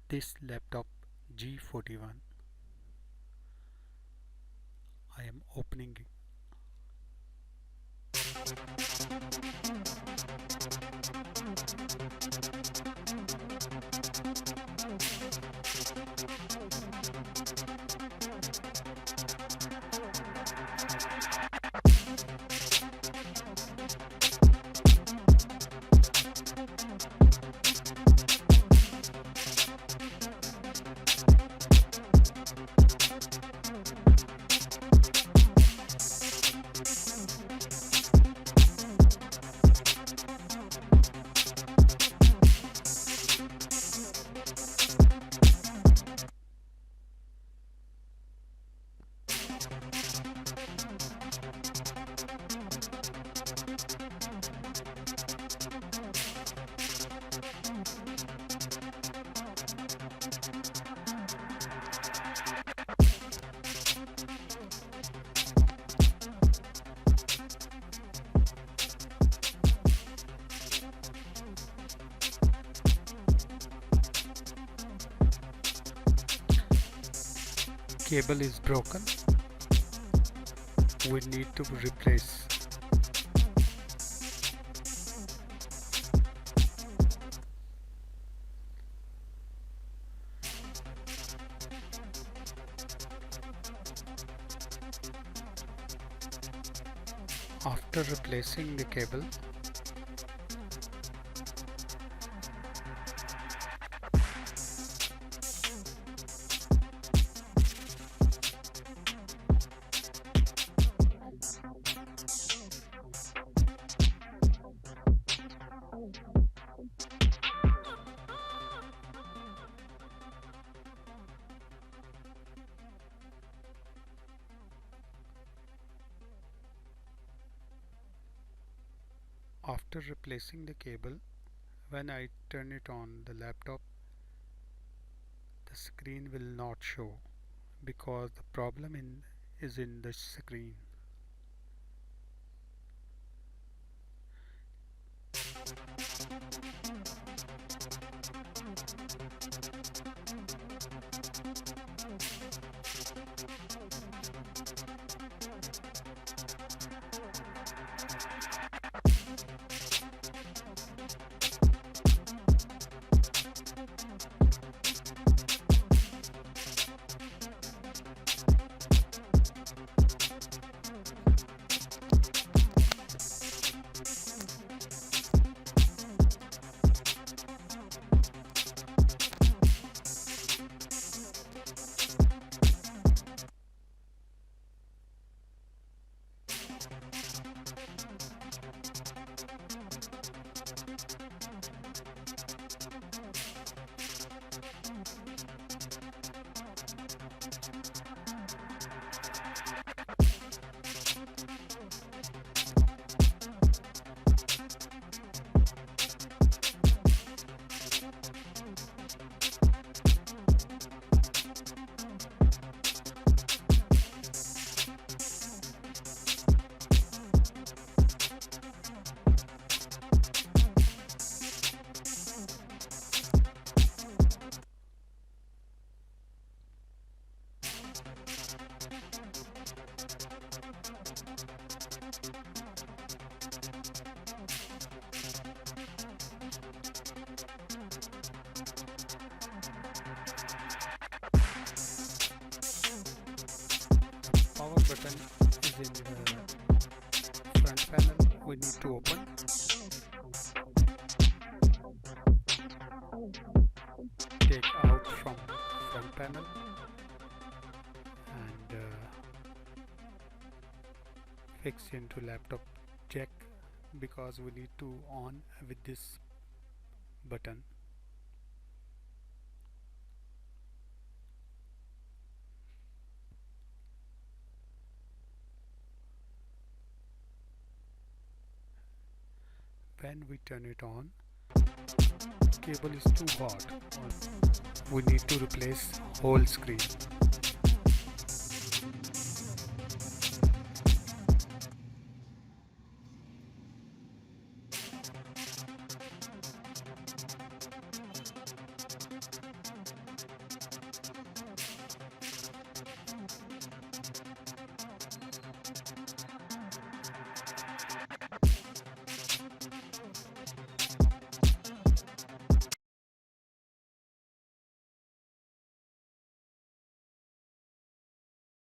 This laptop G41, I am opening it. Cable is broken. We need to replace. After replacing the cable, when I turn it on the laptop, the screen will not show because the problem is in the screen. Power button is in the front panel. We need to open. Take out from front panel and fix into laptop jack because we need to on with this button. When we turn it on, cable is too hot. We need to replace whole screen.